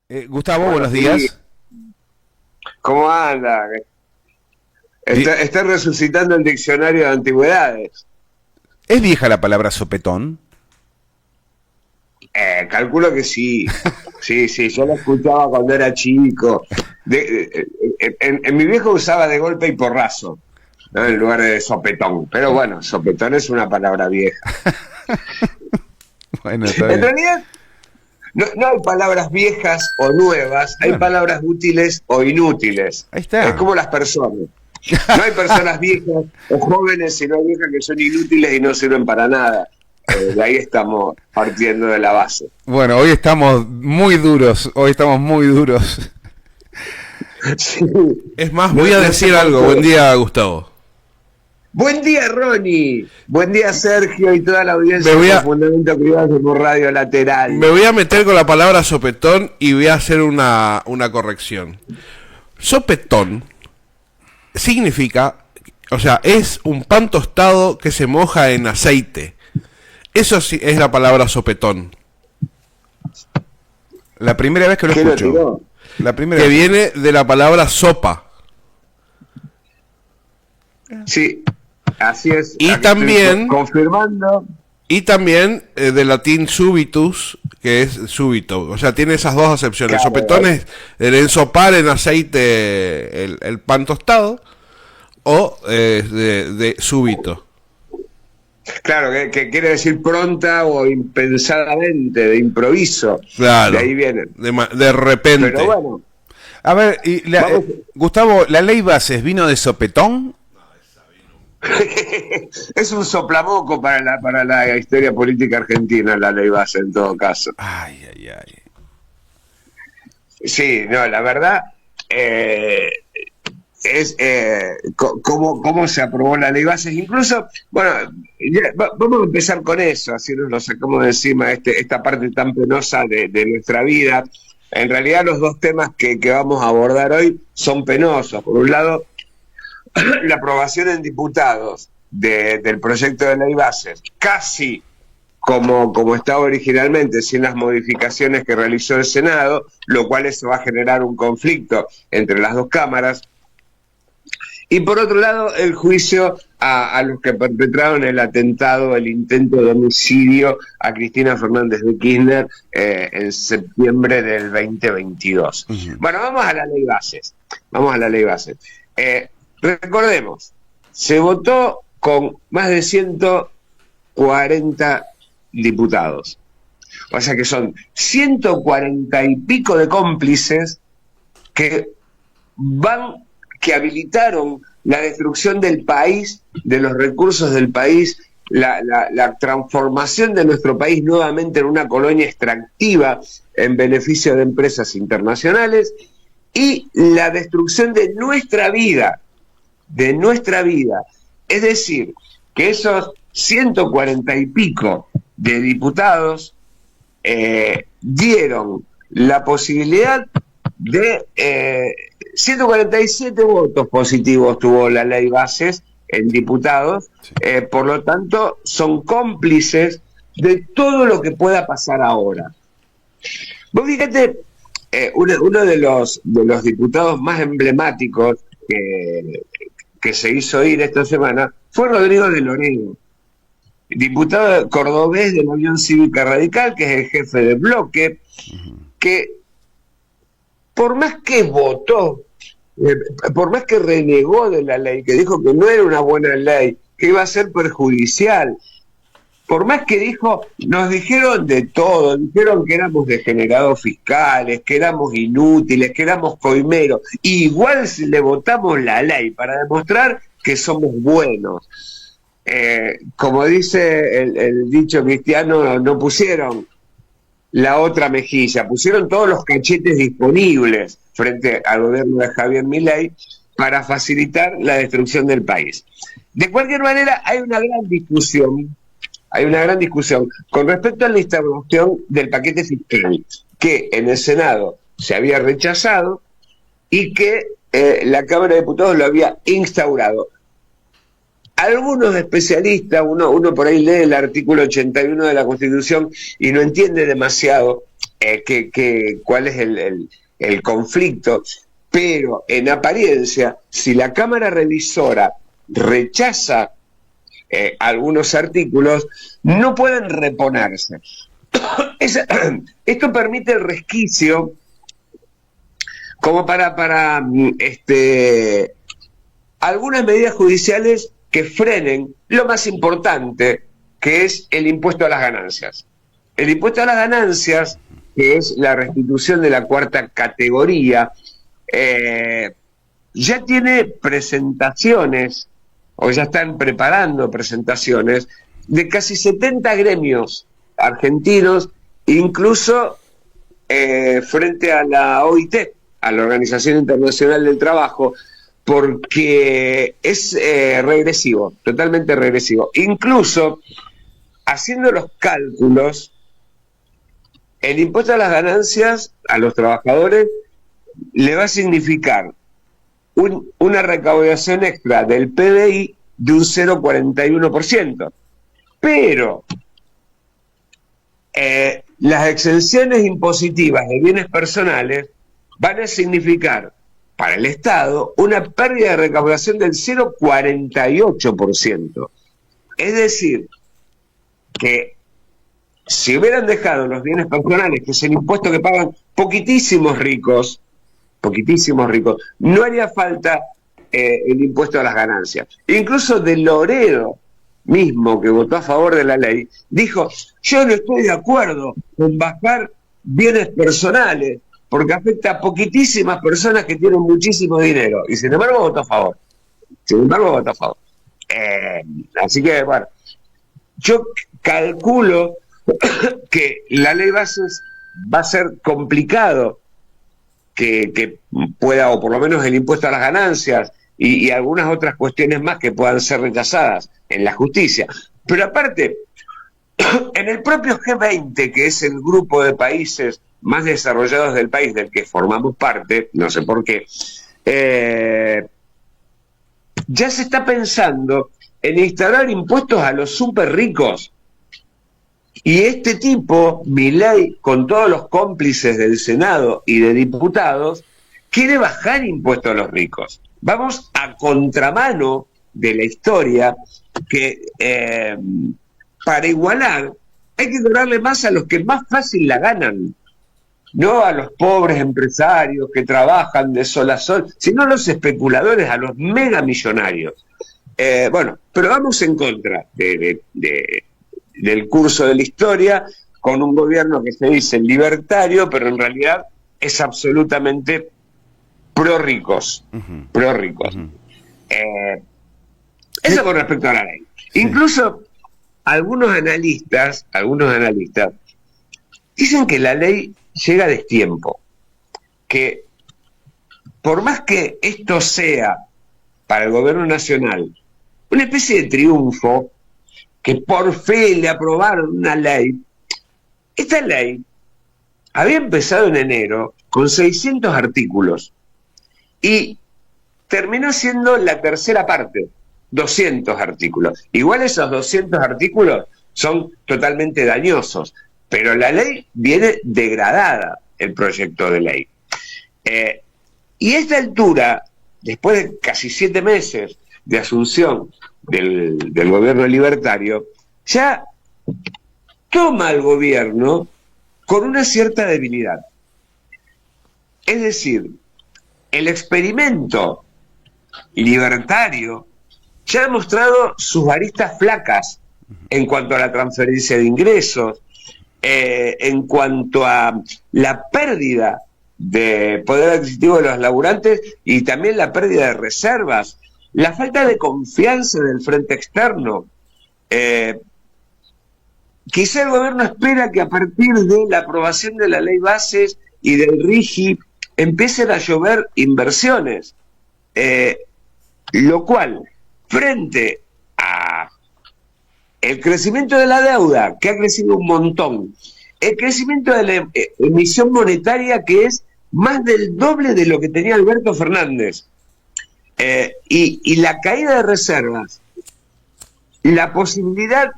Gustavo, Bueno, buenos sí, días. ¿cómo anda? Eh, Está resucitando el diccionario de antigüedades. ¿Es vieja la palabra sopetón? Calculo que sí. Sí, sí, yo lo escuchaba cuando era chico. En mi viejo usaba de golpe y porrazo, ¿no? En Bien. lugar de sopetón. Pero bueno, sopetón es una palabra vieja. Bueno, está En bien. realidad, no hay palabras viejas o nuevas, hay Bueno, palabras útiles o inútiles. ahí Es está. como las personas. No hay personas viejas o jóvenes, sino viejas que son inútiles y no sirven para nada. De ahí estamos partiendo de la base. Bueno, hoy estamos muy duros. Hoy estamos muy duros. Sí, Es más, voy no, a no sé decir por algo. Buen qué. día, Gustavo. Buen día, Ronnie. Buen día, Sergio, y toda la Me audiencia de voy a, Profundamente Privado por Radio me Lateral. voy a meter con la palabra sopetón y voy a hacer una corrección. Sopetón significa, o sea, es un pan tostado que se moja en aceite. Eso sí es la palabra sopetón, La primera vez que lo ¿Qué lo escucho. tiró? La primera que vez que lo viene de la palabra sopa. Sí, así es. Y Aquí estoy también, confirmando. del latín subitus, que es súbito. O sea, tiene esas dos acepciones. Sopetón Claro, es el ensopar en aceite el pan tostado o de súbito. claro, que quiere decir pronta o impensadamente, de improviso. De ahí Claro, viene. de Pero repente. bueno, A ver, vamos. Gustavo, ¿la ley Bases vino de sopetón? Es un soplamoco para la historia política argentina, la ley base en todo caso. Ay, ay, ay. Sí, no, la verdad es cómo se aprobó la ley bases. Incluso, bueno, vamos a empezar con eso, así nos lo sacamos de encima, esta parte tan penosa de nuestra vida. En realidad los dos temas que vamos a abordar hoy son penosos. Por un lado, la aprobación en diputados del proyecto de ley bases, casi como estaba originalmente, sin las modificaciones que realizó el Senado, lo cual eso va a generar un conflicto entre las dos cámaras. Y por otro lado, el juicio a los que perpetraron el atentado, el intento de homicidio a Cristina Fernández de Kirchner en septiembre del 2022. Ujú. Bueno, vamos a la ley bases. Vamos a la ley bases. Recordemos, se votó con más de 140 diputados. O sea que son 140 y pico de cómplices que que habilitaron la destrucción del país, de los recursos del país, la transformación de nuestro país nuevamente en una colonia extractiva en beneficio de empresas internacionales y la destrucción de nuestra vida, de nuestra vida. Es decir, que esos 140 y pico de diputados dieron la posibilidad de 147 votos positivos tuvo la ley bases en diputados, Sí. por lo tanto son cómplices de todo lo que pueda pasar ahora. Vos fíjate, uno de los diputados más emblemáticos que se hizo ir esta semana fue Rodrigo de Loredo, diputado cordobés de la Unión Cívica Radical, que es el jefe del bloque, que por más que votó, eh, por más que renegó de la ley, que dijo que no era una buena ley, que iba a ser perjudicial, por más que dijo, nos dijeron de todo, dijeron que éramos degenerados fiscales, que éramos inútiles, que éramos coimeros, igual le votamos la ley para demostrar que somos buenos. Como dice el dicho cristiano, no pusieron la otra mejilla, pusieron todos los cachetes disponibles frente al gobierno de Javier Milei para facilitar la destrucción del país. De cualquier manera, hay una gran discusión con respecto a la instauración del paquete fiscal, que en el Senado se había rechazado y que la Cámara de Diputados lo había instaurado. algunos especialistas, uno por ahí lee el artículo 81 de la Constitución y no entiende demasiado cuál es el conflicto, pero en apariencia, si la Cámara Revisora rechaza algunos artículos, no pueden reponerse. Esto permite el resquicio como para algunas medidas judiciales que frenen lo más importante, que es el impuesto a las ganancias. El impuesto a las ganancias, que es la restitución de la cuarta categoría, ya tiene presentaciones, o ya están preparando presentaciones, de casi 70 gremios argentinos, incluso frente a la OIT, a la Organización Internacional del Trabajo, porque es regresivo, totalmente regresivo. Incluso, haciendo los cálculos, el impuesto a las ganancias a los trabajadores le va a significar una recaudación extra del PBI de un 0,41%. Pero las exenciones impositivas de bienes personales van a significar para el Estado una pérdida de recaudación del 0,48%. Es decir, que si hubieran dejado los bienes personales, que es el impuesto que pagan poquitísimos ricos, no haría falta el impuesto a las ganancias. Incluso De Loredo mismo, que votó a favor de la ley, dijo: yo no estoy de acuerdo con bajar bienes personales, porque afecta a poquitísimas personas que tienen muchísimo dinero, y sin embargo votó a favor. Así que, bueno, yo calculo que la ley bases va a ser complicado que pueda, o por lo menos el impuesto a las ganancias y algunas otras cuestiones más que puedan ser rechazadas en la justicia. Pero aparte, en el propio G20, que es el grupo de países más desarrollados del país del que formamos parte, no sé por qué, ya se está pensando en instaurar impuestos a los súper ricos. Y este tipo, Milei, con todos los cómplices del Senado y de diputados, quiere bajar impuestos a los ricos. Vamos a contramano de la historia, que para igualar hay que cobrarle más a los que más fácil la ganan, no a los pobres empresarios que trabajan de sol a sol, sino a los especuladores, a los megamillonarios. Bueno, pero vamos en contra del curso de la historia, con un gobierno que se dice libertario, pero en realidad es absolutamente pro ricos. Eso con respecto a la ley. Sí. Incluso algunos analistas dicen que la ley llega a destiempo, que por más que esto sea para el gobierno nacional una especie de triunfo, que por fin le aprobaron una ley, esta ley había empezado en enero con 600 artículos y terminó siendo la tercera parte, 200 artículos. Igual esos 200 artículos son totalmente dañosos, pero la ley viene degradada, el proyecto de ley. Y a esta altura, después de casi 7 meses de asunción del gobierno libertario, ya toma el gobierno con una cierta debilidad. Es decir, el experimento libertario ya ha mostrado sus aristas flacas en cuanto a la transferencia de ingresos, en cuanto a la pérdida de poder adquisitivo de los laburantes y también la pérdida de reservas, la falta de confianza del frente externo. Quizá el gobierno espera que a partir de la aprobación de la ley bases y del RIGI empiecen a llover inversiones, lo cual, frente a el crecimiento de la deuda, que ha crecido un montón, el crecimiento de la emisión monetaria, que es más del doble de lo que tenía Alberto Fernández, y la caída de reservas la posibilidad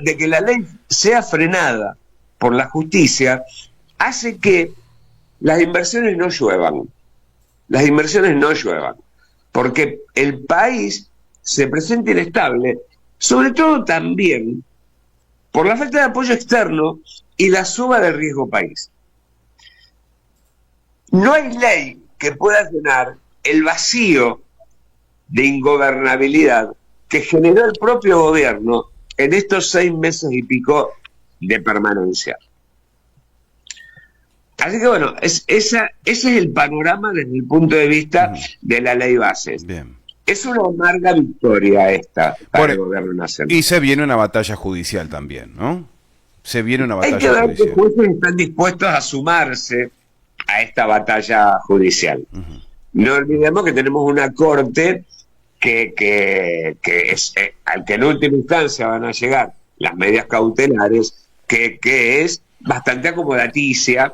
de que la ley sea frenada por la justicia hace que las inversiones no lluevan. Las inversiones no lluevan, porque el país se presenta inestable, sobre todo también por la falta de apoyo externo y la suba del riesgo país. No hay ley que pueda llenar el vacío de ingobernabilidad que generó el propio gobierno en estos 6 meses y pico de permanencia. Así que bueno, ese es el panorama desde el punto de vista de la ley bases. Bien. Es una amarga victoria esta para el gobierno nacional. Y se viene una batalla judicial también, ¿no? Se viene una batalla Hay que ver judicial. qué jueces están dispuestos a sumarse a esta batalla judicial. No olvidemos que tenemos una corte que es al que en última instancia van a llegar las medidas cautelares, que es bastante acomodaticia,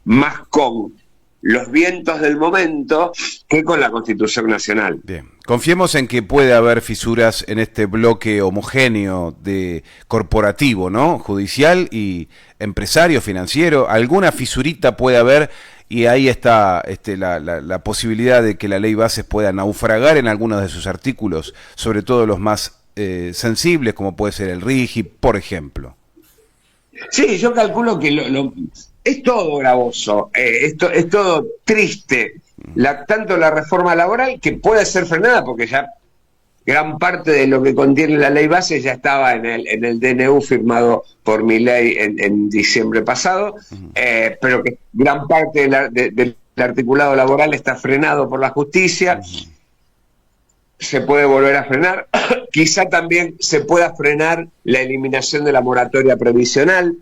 más con los vientos del momento que con la Constitución Nacional. Bien. Confiemos en que puede haber fisuras en este bloque homogéneo de corporativo, ¿no? Judicial y empresario, financiero. Alguna fisurita puede haber y ahí está la posibilidad de que la ley bases pueda naufragar en algunos de sus artículos, sobre todo los más sensibles, como puede ser el RIGI, por ejemplo. Sí, yo calculo que es todo gravoso, es todo triste, tanto la reforma laboral, que puede ser frenada, porque ya gran parte de lo que contiene la ley base ya estaba en el DNU firmado por Milei en diciembre pasado, pero que gran parte del articulado laboral está frenado por la justicia. Se puede volver a frenar, quizá también se pueda frenar la eliminación de la moratoria previsional.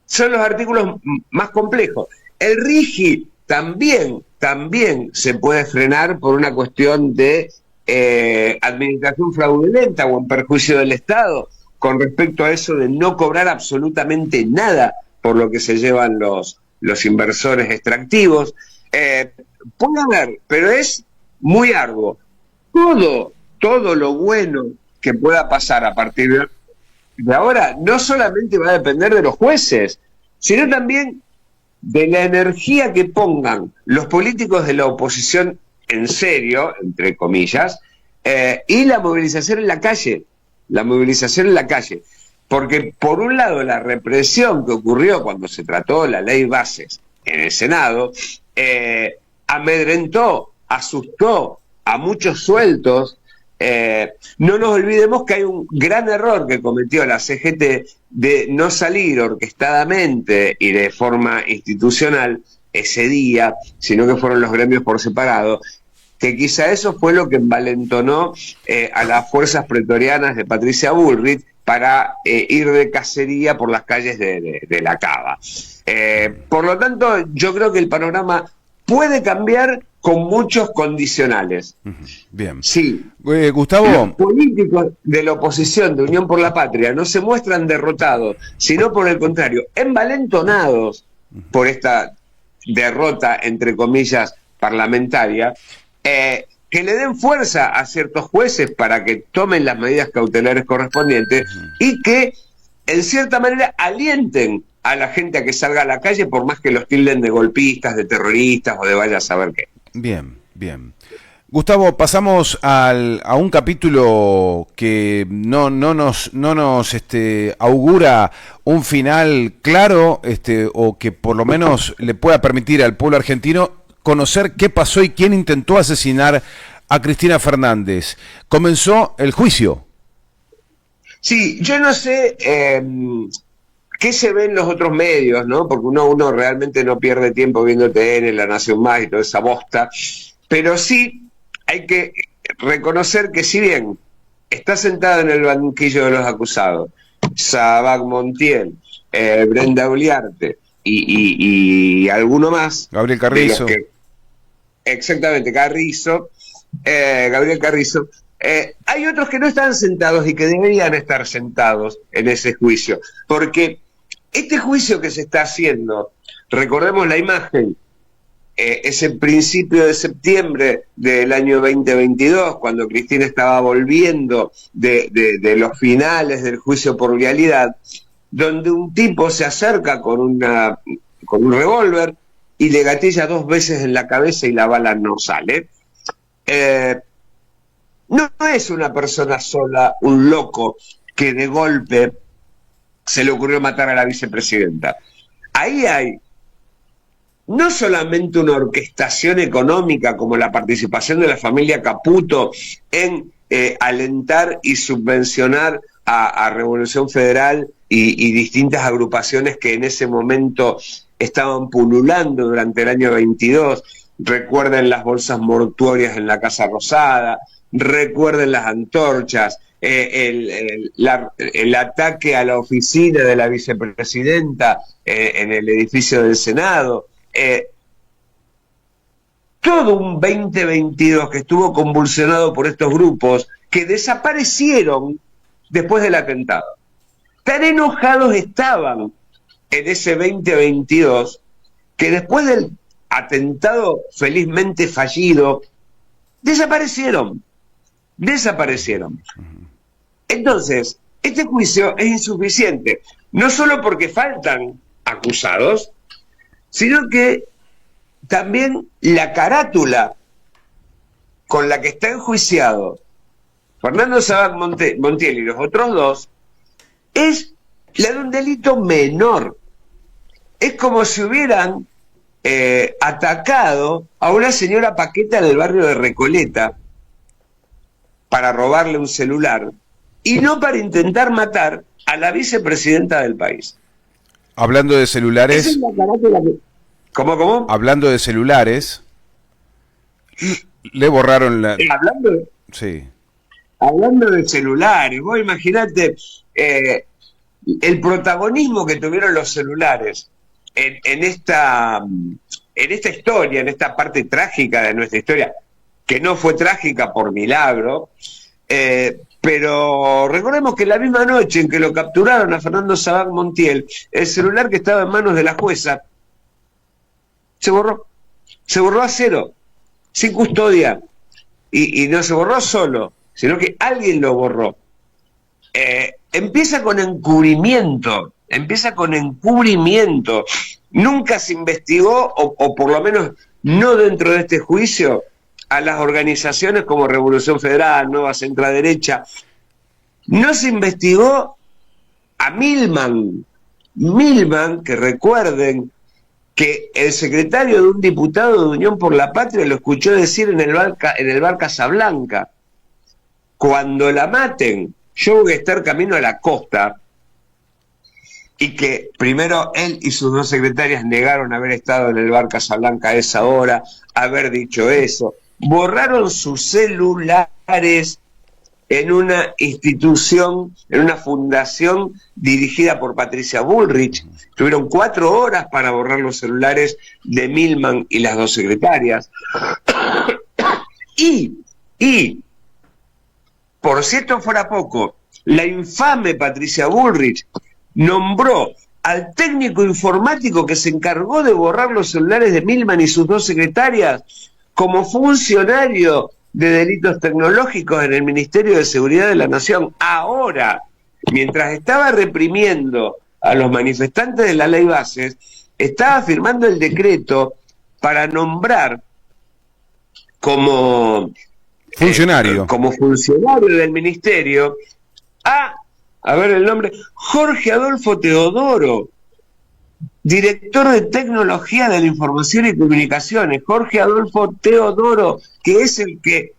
Son los artículos más complejos. El RIGI también se puede frenar por una cuestión de administración fraudulenta o en perjuicio del Estado, con respecto a eso de no cobrar absolutamente nada por lo que se llevan los inversores extractivos. Puede haber, pero es muy arduo. Todo lo bueno que pueda pasar a partir de ahora no solamente va a depender de los jueces, sino también de la energía que pongan los políticos de la oposición en serio, entre comillas, y la movilización en la calle. Porque por un lado la represión que ocurrió cuando se trató la ley bases en el Senado, amedrentó, asustó a muchos sueltos. No nos olvidemos que hay un gran error que cometió la CGT de no salir orquestadamente y de forma institucional ese día, sino que fueron los gremios por separado, que quizá eso fue lo que envalentonó a las fuerzas pretorianas de Patricia Bullrich para ir de cacería por las calles de la Cava. Por lo tanto, yo creo que el panorama puede cambiar con muchos condicionales. Bien. Sí. Gustavo. Los políticos de la oposición de Unión por la Patria no se muestran derrotados, sino por el contrario, envalentonados por esta derrota, entre comillas, parlamentaria, que le den fuerza a ciertos jueces para que tomen las medidas cautelares correspondientes y que, en cierta manera, alienten a la gente a que salga a la calle, por más que los tilden de golpistas, de terroristas o de vaya a saber qué. Bien, bien. Gustavo, pasamos a un capítulo que no nos augura un final claro, o que por lo menos le pueda permitir al pueblo argentino conocer qué pasó y quién intentó asesinar a Cristina Fernández. Comenzó el juicio. Sí, yo no sé qué se ve en los otros medios, ¿no? Porque uno realmente no pierde tiempo viendo TN, La Nación Más y toda esa bosta, pero sí hay que reconocer que si bien está sentada en el banquillo de los acusados Sabac Montiel, Brenda Uliarte y alguno más, Gabriel Carrizo, exactamente, Gabriel Carrizo, hay otros que no están sentados y que deberían estar sentados en ese juicio, porque este juicio que se está haciendo, recordemos la imagen ese principio de septiembre del año 2022, cuando Cristina estaba volviendo de los finales del juicio por vialidad, donde un tipo se acerca con un revólver y le gatilla 2 veces en la cabeza y la bala no sale. No es una persona sola, un loco, que de golpe se le ocurrió matar a la vicepresidenta. Ahí hay no solamente una orquestación económica como la participación de la familia Caputo en alentar y subvencionar a Revolución Federal y distintas agrupaciones que en ese momento estaban pululando durante el año 22. Recuerden las bolsas mortuorias en la Casa Rosada, recuerden las antorchas, el ataque a la oficina de la vicepresidenta en el edificio del Senado. Todo un 2022 que estuvo convulsionado por estos grupos que desaparecieron después del atentado. Tan enojados estaban en ese 2022 que después del atentado felizmente fallido, desaparecieron. Entonces, este juicio es insuficiente, no solo porque faltan acusados, sino que también la carátula con la que está enjuiciado Fernando Sabac Montiel y los otros 2 es la de un delito menor. Es como si hubieran atacado a una señora Paqueta del barrio de Recoleta para robarle un celular y no para intentar matar a la vicepresidenta del país. Hablando de celulares... Esa es la carátula que... ¿Cómo? Hablando de celulares, le borraron la... Sí. Hablando de celulares, vos imaginate el protagonismo que tuvieron los celulares en esta historia, en esta parte trágica de nuestra historia, que no fue trágica por milagro, pero recordemos que la misma noche en que lo capturaron a Fernando Sabac Montiel, el celular que estaba en manos de la jueza se borró a cero, sin custodia, y no se borró solo, sino que alguien lo borró. Empieza con encubrimiento, nunca se investigó, o por lo menos no dentro de este juicio, a las organizaciones como Revolución Federal, Nueva Centroderecha, no se investigó a Milman, que recuerden que el secretario de un diputado de Unión por la Patria lo escuchó decir en el bar Casablanca: cuando la maten, yo voy a estar camino a la costa, y que primero él y sus 2 secretarias negaron haber estado en el bar Casablanca a esa hora, haber dicho eso, borraron sus celulares en una institución, en una fundación dirigida por Patricia Bullrich. Tuvieron 4 horas para borrar los celulares de Milman y las 2 secretarias. Y, por si esto fuera poco, la infame Patricia Bullrich nombró al técnico informático que se encargó de borrar los celulares de Milman y sus 2 secretarias como funcionario de delitos tecnológicos en el Ministerio de Seguridad de la Nación. Ahora, mientras estaba reprimiendo a los manifestantes de la ley Bases, estaba firmando el decreto para nombrar como funcionario del ministerio a ver el nombre, Jorge Adolfo Teodoro, director de Tecnología de la Información y Comunicaciones. Jorge Adolfo Teodoro, que es el que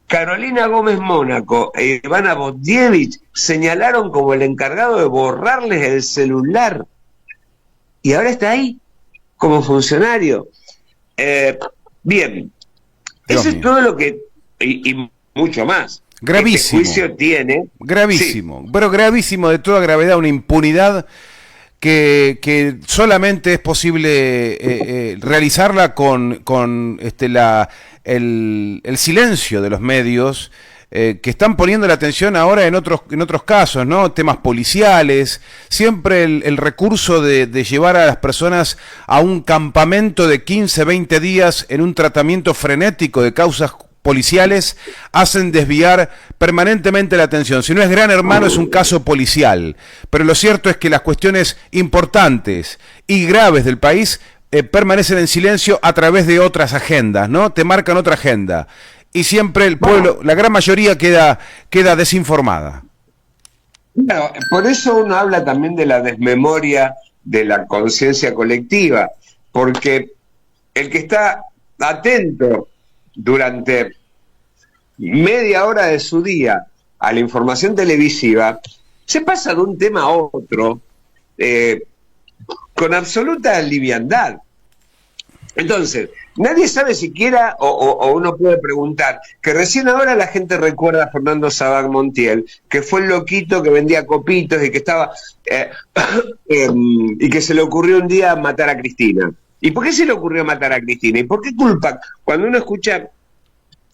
Carolina Gómez Mónaco e Ivana Botdievich señalaron como el encargado de borrarles el celular. Y ahora está ahí, como funcionario. Bien, eso es todo lo que... Y mucho más. Gravísimo. Este juicio tiene... Gravísimo, sí. Pero gravísimo, de toda gravedad, una impunidad que solamente es posible realizarla con el silencio de los medios que están poniendo la atención ahora en otros casos, ¿no? Temas policiales, siempre el recurso de llevar a las personas a un campamento de 15, 20 días en un tratamiento frenético de causas policiales hacen desviar permanentemente la atención. Si no es Gran Hermano, es un caso policial. Pero lo cierto es que las cuestiones importantes y graves del país permanecen en silencio a través de otras agendas, ¿no? Te marcan otra agenda. Y siempre el pueblo, la gran mayoría queda desinformada. Claro, por eso uno habla también de la desmemoria de la conciencia colectiva, porque el que está atento durante media hora de su día a la información televisiva, se pasa de un tema a otro con absoluta liviandad. Entonces, nadie sabe siquiera, o uno puede preguntar, que recién ahora la gente recuerda a Fernando Sabac Montiel, que fue el loquito que vendía copitos y que estaba y que se le ocurrió un día matar a Cristina. ¿Y por qué se le ocurrió matar a Cristina? ¿Y por qué culpa? Cuando uno escucha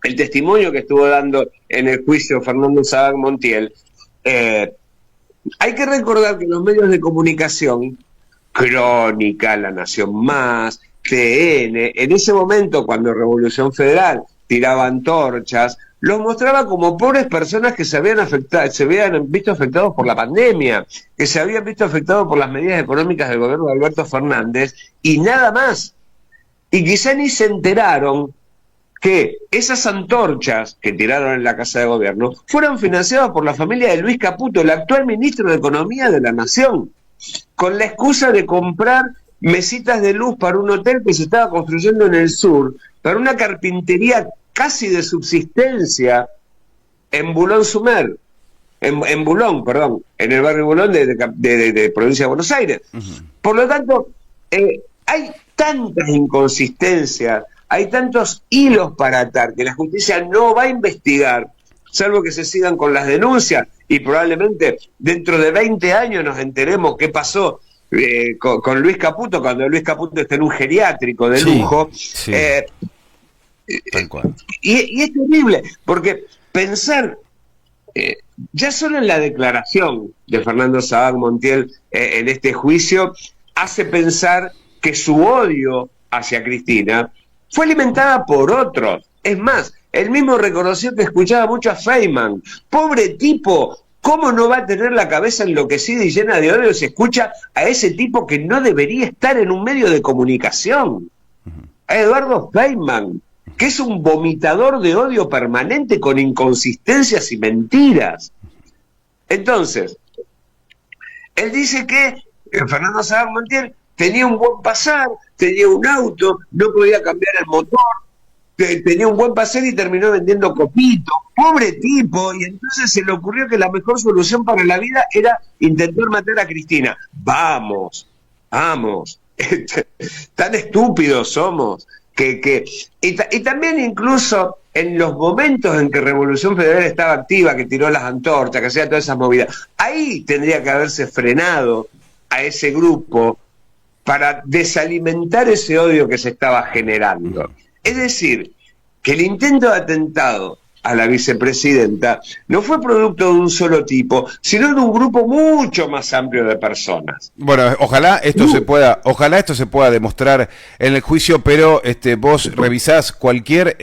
el testimonio que estuvo dando en el juicio Fernando Sabac Montiel, hay que recordar que los medios de comunicación, Crónica, La Nación Más, TN, en ese momento cuando Revolución Federal tiraba antorchas, los mostraba como pobres personas que se habían visto afectados por la pandemia, que se habían visto afectados por las medidas económicas del gobierno de Alberto Fernández, y nada más. Y quizá ni se enteraron que esas antorchas que tiraron en la Casa de Gobierno fueron financiadas por la familia de Luis Caputo, el actual ministro de Economía de la Nación, con la excusa de comprar mesitas de luz para un hotel que se estaba construyendo en el sur, para una carpintería casi de subsistencia en Boulogne-sur-Mer, en Boulogne, perdón, en el barrio Boulogne de provincia de Buenos Aires. Por lo tanto, hay tantas inconsistencias, hay tantos hilos para atar que la justicia no va a investigar, salvo que se sigan con las denuncias, y probablemente dentro de 20 años nos enteremos qué pasó con Luis Caputo, cuando Luis Caputo está en un geriátrico de lujo. Sí. Tal cual. Y es terrible, porque pensar, ya solo en la declaración de Fernando Sabac Montiel en este juicio, hace pensar que su odio hacia Cristina fue alimentada por otros. Es más, él mismo reconoció que escuchaba mucho a Feynman. Pobre tipo, ¿cómo no va a tener la cabeza enloquecida y llena de odio si escucha a ese tipo que no debería estar en un medio de comunicación? A Eduardo Feynman, que es un vomitador de odio permanente con inconsistencias y mentiras. Entonces, él dice que Fernando Sabac Montiel tenía un buen pasar, tenía un auto, no podía cambiar el motor, tenía un buen pasar y terminó vendiendo copitos. Pobre tipo, y entonces se le ocurrió que la mejor solución para la vida era intentar matar a Cristina. Vamos, tan estúpidos somos. Y también incluso en los momentos en que Revolución Federal estaba activa, que tiró las antorchas, que hacía todas esas movidas, ahí tendría que haberse frenado a ese grupo para desalimentar ese odio que se estaba generando. Es decir, que el intento de atentado a la vicepresidenta no fue producto de un solo tipo, sino de un grupo mucho más amplio de personas. Bueno, ojalá esto se pueda demostrar en el juicio, pero vos revisás cualquier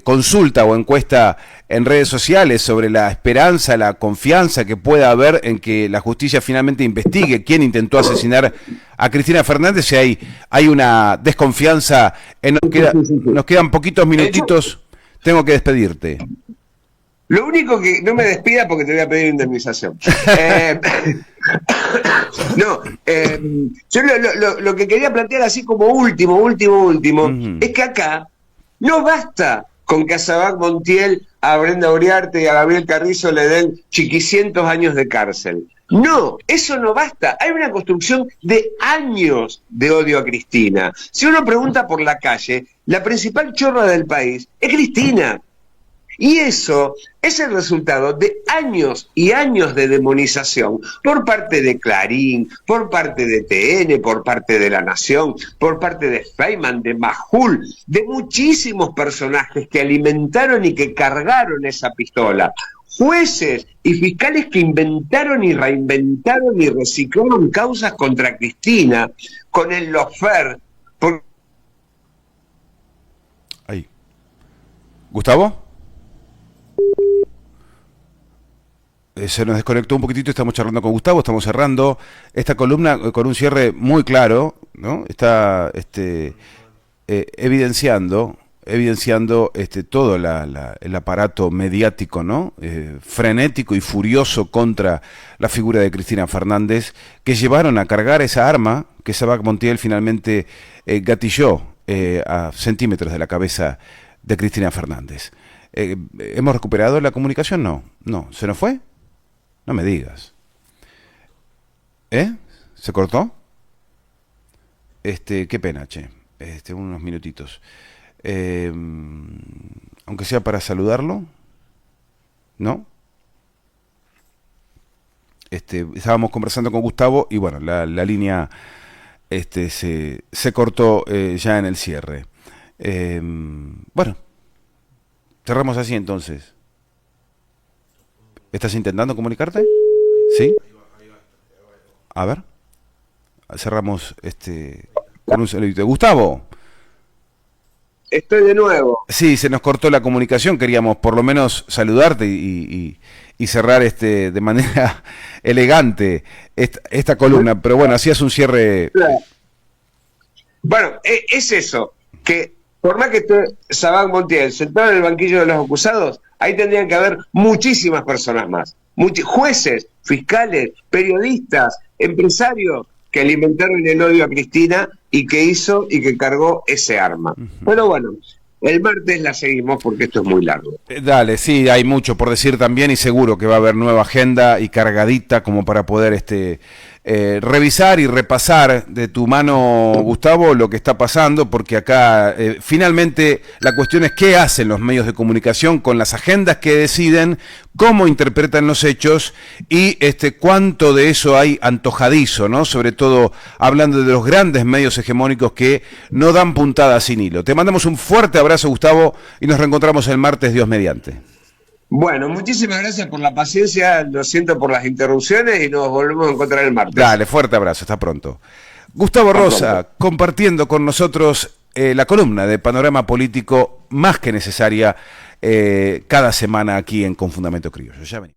consulta o encuesta en redes sociales sobre la esperanza, la confianza que pueda haber en que la justicia finalmente investigue quién intentó asesinar a Cristina Fernández, y hay una desconfianza. Nos quedan poquitos minutitos. Tengo que despedirte. Lo único que... No me despida porque te voy a pedir indemnización. Yo lo que quería plantear así como último, es que acá no basta con que a Sabac Montiel, a Brenda Uriarte y a Gabriel Carrizo le den chiquicientos años de cárcel. No, eso no basta. Hay una construcción de años de odio a Cristina. Si uno pregunta por la calle, la principal chorra del país es Cristina. Y eso es el resultado de años y años de demonización por parte de Clarín, por parte de TN, por parte de La Nación, por parte de Feynman, de Majul, de muchísimos personajes que alimentaron y que cargaron esa pistola. Jueces y fiscales que inventaron y reinventaron y reciclaron causas contra Cristina, con el lofer. Ahí. ¿Gustavo? Se nos desconectó un poquitito, estamos charlando con Gustavo, estamos cerrando esta columna con un cierre muy claro, ¿no? Está evidenciando todo el aparato mediático, ¿no? Frenético y furioso contra la figura de Cristina Fernández, que llevaron a cargar esa arma que Sabac Montiel finalmente gatilló a centímetros de la cabeza de Cristina Fernández. ¿Hemos recuperado la comunicación? No. ¿Se nos fue? No me digas. ¿Se cortó? Qué pena, che. Unos minutitos. Aunque sea para saludarlo. ¿No? Estábamos conversando con Gustavo y bueno, la línea se cortó ya en el cierre. Bueno, cerramos así entonces. ¿Estás intentando comunicarte? ¿Sí? A ver. Cerramos con un saludito. Gustavo. Estoy de nuevo. Sí, se nos cortó la comunicación. Queríamos por lo menos saludarte y cerrar de manera elegante esta columna. Pero bueno, hacías un cierre. Bueno, es eso, que por más que esté Sabac Montiel sentado en el banquillo de los acusados, ahí tendrían que haber muchísimas personas más. Jueces, fiscales, periodistas, empresarios que alimentaron el odio a Cristina y que hizo y que cargó ese arma. Pero bueno, el martes la seguimos porque esto es muy largo. Dale, sí, hay mucho por decir también y seguro que va a haber nueva agenda y cargadita como para poder revisar y repasar de tu mano, Gustavo, lo que está pasando, porque acá finalmente la cuestión es qué hacen los medios de comunicación con las agendas que deciden, cómo interpretan los hechos y cuánto de eso hay antojadizo, ¿no? Sobre todo hablando de los grandes medios hegemónicos que no dan puntada sin hilo. Te mandamos un fuerte abrazo, Gustavo, y nos reencontramos el martes, Dios mediante. Bueno, muchísimas gracias por la paciencia, lo siento por las interrupciones y nos volvemos a encontrar el martes. Dale, fuerte abrazo, hasta pronto. Gustavo Rosa, compartiendo con nosotros la columna de Panorama Político más que necesaria cada semana aquí en Con Fundamento Criollo. Ya venimos.